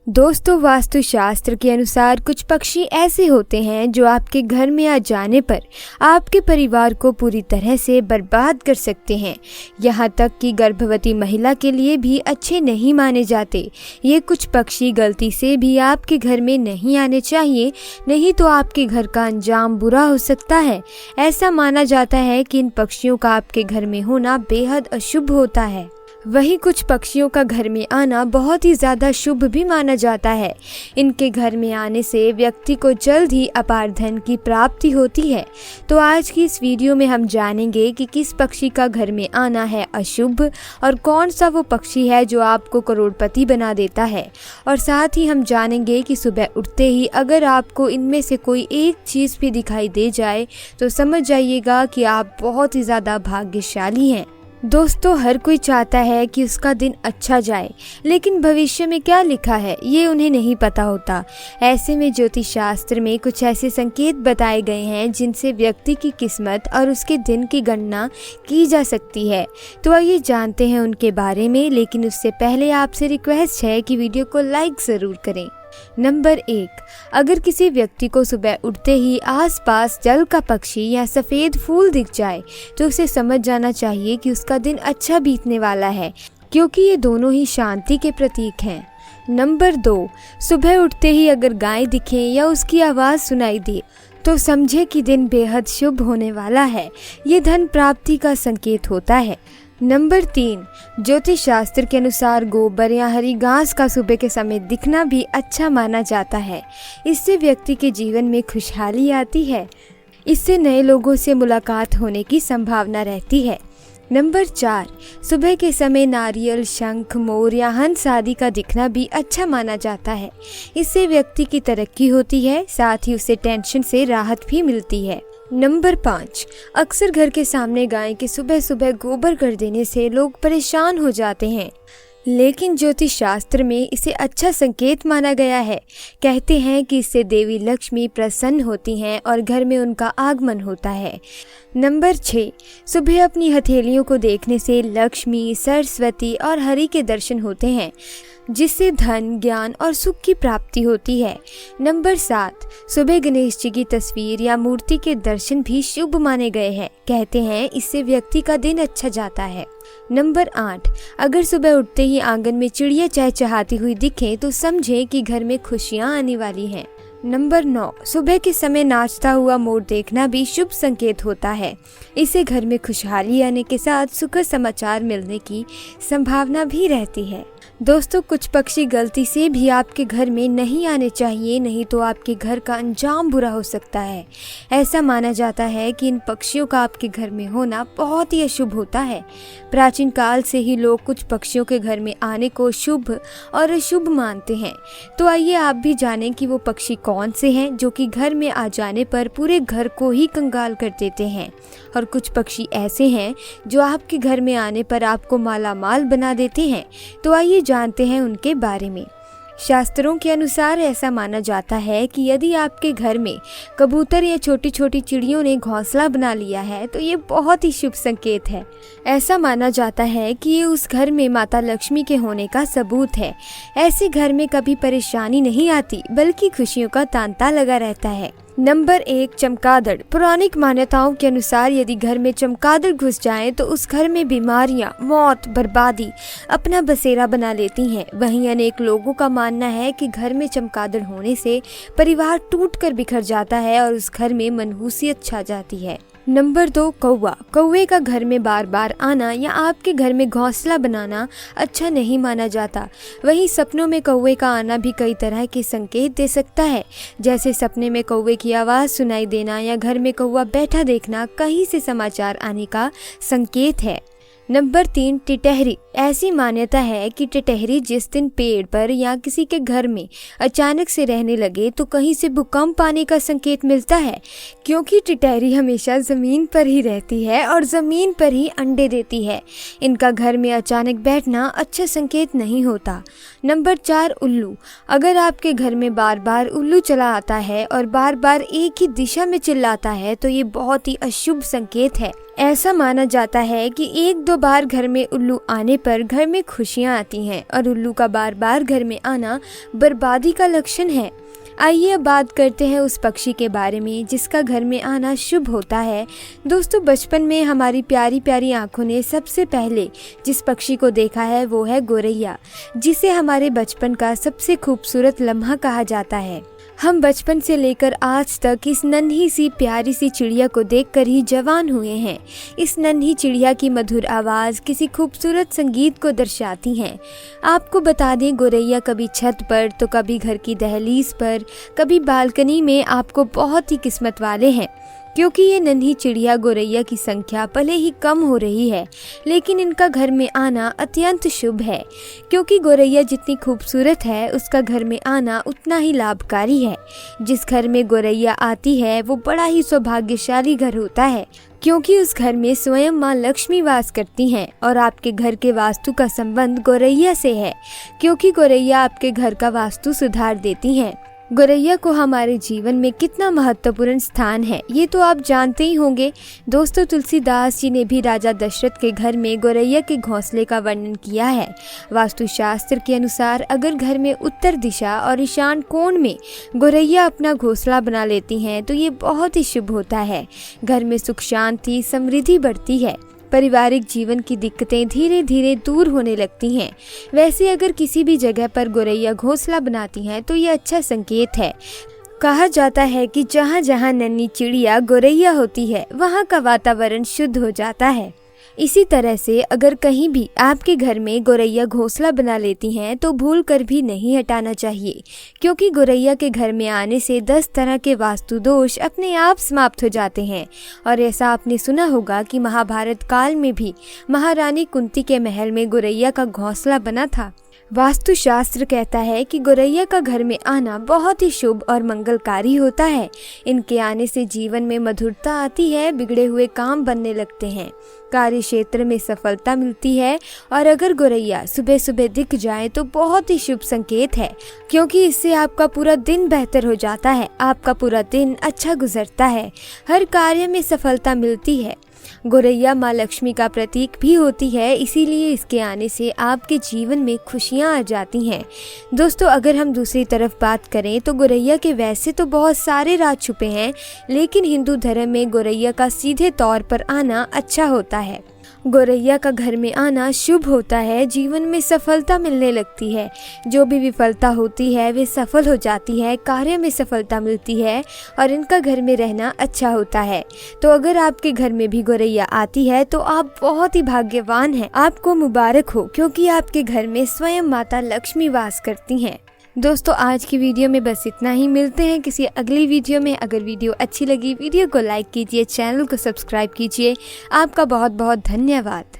दोस्तों, वास्तुशास्त्र के अनुसार कुछ पक्षी ऐसे होते हैं जो आपके घर में आ जाने पर आपके परिवार को पूरी तरह से बर्बाद कर सकते हैं। यहाँ तक कि गर्भवती महिला के लिए भी अच्छे नहीं माने जाते। ये कुछ पक्षी गलती से भी आपके घर में नहीं आने चाहिए, नहीं तो आपके घर का अंजाम बुरा हो सकता है। ऐसा माना जाता है कि इन पक्षियों का आपके घर में होना बेहद अशुभ होता है। वहीं कुछ पक्षियों का घर में आना बहुत ही ज़्यादा शुभ भी माना जाता है। इनके घर में आने से व्यक्ति को जल्द ही अपार धन की प्राप्ति होती है। तो आज की इस वीडियो में हम जानेंगे कि किस पक्षी का घर में आना है अशुभ और कौन सा वो पक्षी है जो आपको करोड़पति बना देता है। और साथ ही हम जानेंगे कि सुबह उठते ही अगर आपको इनमें से कोई एक चीज़ भी दिखाई दे जाए तो समझ जाइएगा कि आप बहुत ही ज़्यादा भाग्यशाली हैं। दोस्तों, हर कोई चाहता है कि उसका दिन अच्छा जाए, लेकिन भविष्य में क्या लिखा है ये उन्हें नहीं पता होता। ऐसे में ज्योतिष शास्त्र में कुछ ऐसे संकेत बताए गए हैं जिनसे व्यक्ति की किस्मत और उसके दिन की गणना की जा सकती है। तो आइए जानते हैं उनके बारे में, लेकिन उससे पहले आपसे रिक्वेस्ट है कि वीडियो को लाइक ज़रूर करें। नंबर 1, अगर किसी व्यक्ति को सुबह उठते ही आसपास जल का पक्षी या सफ़ेद फूल दिख जाए तो उसे समझ जाना चाहिए कि उसका दिन अच्छा बीतने वाला है, क्योंकि ये दोनों ही शांति के प्रतीक हैं। नंबर 2, सुबह उठते ही अगर गाय दिखे या उसकी आवाज़ सुनाई दे तो समझे कि दिन बेहद शुभ होने वाला है। ये धन प्राप्ति का संकेत होता है। नंबर 3, ज्योतिष शास्त्र के अनुसार गोबर या हरी घास का सुबह के समय दिखना भी अच्छा माना जाता है। इससे व्यक्ति के जीवन में खुशहाली आती है। इससे नए लोगों से मुलाकात होने की संभावना रहती है। नंबर 4, सुबह के समय नारियल, शंख, मोर या हंस आदि का दिखना भी अच्छा माना जाता है। इससे व्यक्ति की तरक्की होती है, साथ ही उसे टेंशन से राहत भी मिलती है। नंबर 5, अक्सर घर के सामने गाय के सुबह सुबह गोबर कर देने से लोग परेशान हो जाते हैं, लेकिन ज्योतिष शास्त्र में इसे अच्छा संकेत माना गया है। कहते हैं कि इससे देवी लक्ष्मी प्रसन्न होती हैं और घर में उनका आगमन होता है। नंबर 6, सुबह अपनी हथेलियों को देखने से लक्ष्मी, सरस्वती और हरि के दर्शन होते हैं, जिससे धन, ज्ञान और सुख की प्राप्ति होती है। नंबर 7, सुबह गणेश जी की तस्वीर या मूर्ति के दर्शन भी शुभ माने गए हैं। कहते हैं इससे व्यक्ति का दिन अच्छा जाता है। नंबर 8, अगर सुबह उठते ही आंगन में चिड़िया चहचहाती हुई दिखे तो समझें कि घर में खुशियां आने वाली हैं। नंबर 9, सुबह के समय नाचता हुआ मोर देखना भी शुभ संकेत होता है। इससे घर में खुशहाली आने के साथ सुखद समाचार मिलने की संभावना भी रहती है। दोस्तों, कुछ पक्षी गलती से भी आपके घर में नहीं आने चाहिए, नहीं तो आपके घर का अंजाम बुरा हो सकता है। ऐसा माना जाता है कि इन पक्षियों का आपके घर में होना बहुत ही अशुभ होता है। प्राचीन काल से ही लोग कुछ पक्षियों के घर में आने को शुभ और अशुभ मानते हैं। तो आइए आप भी जानें कि वो पक्षी कौन से हैं जो कि घर में आ जाने पर पूरे घर को ही कंगाल कर देते हैं, और कुछ पक्षी ऐसे हैं जो आपके घर में आने पर आपको मालामाल बना देते हैं। तो आइए जानते हैं उनके बारे में। शास्त्रों के अनुसार ऐसा माना जाता है कि यदि आपके घर में कबूतर या छोटी छोटी चिड़ियों ने घोंसला बना लिया है तो ये बहुत ही शुभ संकेत है। ऐसा माना जाता है कि ये उस घर में माता लक्ष्मी के होने का सबूत है। ऐसे घर में कभी परेशानी नहीं आती, बल्कि खुशियों का तांता लगा रहता है। नंबर 1, चमगादड़। पौराणिक मान्यताओं के अनुसार यदि घर में चमगादड़ घुस जाएं तो उस घर में बीमारियां, मौत, बर्बादी अपना बसेरा बना लेती हैं। वहीं अनेक लोगों का मानना है कि घर में चमगादड़ होने से परिवार टूटकर बिखर जाता है और उस घर में मनहूसियत छा जाती है। नंबर 2, कौवा। कौवे का घर में बार बार आना या आपके घर में घोंसला बनाना अच्छा नहीं माना जाता। वहीं सपनों में कौवे का आना भी कई तरह के संकेत दे सकता है, जैसे सपने में कौवे की आवाज़ सुनाई देना या घर में कौवा बैठा देखना कहीं से समाचार आने का संकेत है। नंबर 3, टिटहरी। ऐसी मान्यता है कि टिटहरी जिस दिन पेड़ पर या किसी के घर में अचानक से रहने लगे तो कहीं से भूकंप आने का संकेत मिलता है, क्योंकि टिटहरी हमेशा ज़मीन पर ही रहती है और ज़मीन पर ही अंडे देती है। इनका घर में अचानक बैठना अच्छा संकेत नहीं होता। नंबर 4, उल्लू। अगर आपके घर में बार बार उल्लू चला आता है और बार बार एक ही दिशा में चिल्लाता है तो ये बहुत ही अशुभ संकेत है। ऐसा माना जाता है कि एक दो बार घर में उल्लू आने पर घर में खुशियां आती हैं और उल्लू का बार बार घर में आना बर्बादी का लक्षण है। आइए अब बात करते हैं उस पक्षी के बारे में जिसका घर में आना शुभ होता है। दोस्तों, बचपन में हमारी प्यारी प्यारी आंखों ने सबसे पहले जिस पक्षी को देखा है वो है गोरैया, जिसे हमारे बचपन का सबसे खूबसूरत लम्हा कहा जाता है। हम बचपन से लेकर आज तक इस नन्ही सी प्यारी सी चिड़िया को देखकर ही जवान हुए हैं। इस नन्ही चिड़िया की मधुर आवाज़ किसी खूबसूरत संगीत को दर्शाती हैं। आपको बता दें, गोरैया कभी छत पर तो कभी घर की दहलीज पर, कभी बालकनी में आपको बहुत ही किस्मत वाले हैं, क्योंकि ये नन्ही चिड़िया गोरैया की संख्या भले ही कम हो रही है, लेकिन इनका घर में आना अत्यंत शुभ है। क्योंकि गोरैया जितनी खूबसूरत है, उसका घर में आना उतना ही लाभकारी है। जिस घर में गोरैया आती है वो बड़ा ही सौभाग्यशाली घर होता है, क्योंकि उस घर में स्वयं माँ लक्ष्मी वास करती हैं। और आपके घर के वास्तु का संबंध गोरैया से है, क्योंकि गोरैया आपके घर का वास्तु सुधार देती हैं। गोरैया को हमारे जीवन में कितना महत्वपूर्ण स्थान है ये तो आप जानते ही होंगे। दोस्तों, तुलसीदास जी ने भी राजा दशरथ के घर में गोरैया के घोंसले का वर्णन किया है। वास्तुशास्त्र के अनुसार अगर घर में उत्तर दिशा और ईशान कोण में गोरैया अपना घोंसला बना लेती हैं तो ये बहुत ही शुभ होता है। घर में सुख शांति समृद्धि बढ़ती है, पारिवारिक जीवन की दिक्कतें धीरे धीरे दूर होने लगती हैं। वैसे अगर किसी भी जगह पर गोरैया घोंसला बनाती हैं तो ये अच्छा संकेत है। कहा जाता है कि जहाँ जहाँ नन्ही चिड़िया गोरैया होती है वहाँ का वातावरण शुद्ध हो जाता है। इसी तरह से अगर कहीं भी आपके घर में गोरैया घोंसला बना लेती हैं तो भूल कर भी नहीं हटाना चाहिए, क्योंकि गोरैया के घर में आने से 10 तरह के वास्तु दोष अपने आप समाप्त हो जाते हैं। और ऐसा आपने सुना होगा कि महाभारत काल में भी महारानी कुंती के महल में गोरैया का घोंसला बना था। वास्तुशास्त्र कहता है कि गोरैया का घर में आना बहुत ही शुभ और मंगलकारी होता है। इनके आने से जीवन में मधुरता आती है, बिगड़े हुए काम बनने लगते हैं, कार्य क्षेत्र में सफलता मिलती है। और अगर गोरैया सुबह सुबह दिख जाए तो बहुत ही शुभ संकेत है, क्योंकि इससे आपका पूरा दिन बेहतर हो जाता है, आपका पूरा दिन अच्छा गुजरता है, हर कार्य में सफलता मिलती है। गोरैया माँ लक्ष्मी का प्रतीक भी होती है, इसीलिए इसके आने से आपके जीवन में खुशियाँ आ जाती हैं। दोस्तों, अगर हम दूसरी तरफ बात करें तो गोरैया के वैसे तो बहुत सारे राज छुपे हैं, लेकिन हिंदू धर्म में गोरैया का सीधे तौर पर आना अच्छा होता है। गोरैया का घर में आना शुभ होता है, जीवन में सफलता मिलने लगती है, जो भी विफलता होती है वे सफल हो जाती है, कार्य में सफलता मिलती है और इनका घर में रहना अच्छा होता है। तो अगर आपके घर में भी गोरैया आती है तो आप बहुत ही भाग्यवान हैं, आपको मुबारक हो, क्योंकि आपके घर में स्वयं माता लक्ष्मी वास करती हैं। दोस्तों, आज की वीडियो में बस इतना ही। मिलते हैं किसी अगली वीडियो में। अगर वीडियो अच्छी लगी वीडियो को लाइक कीजिए, चैनल को सब्सक्राइब कीजिए। आपका बहुत बहुत धन्यवाद।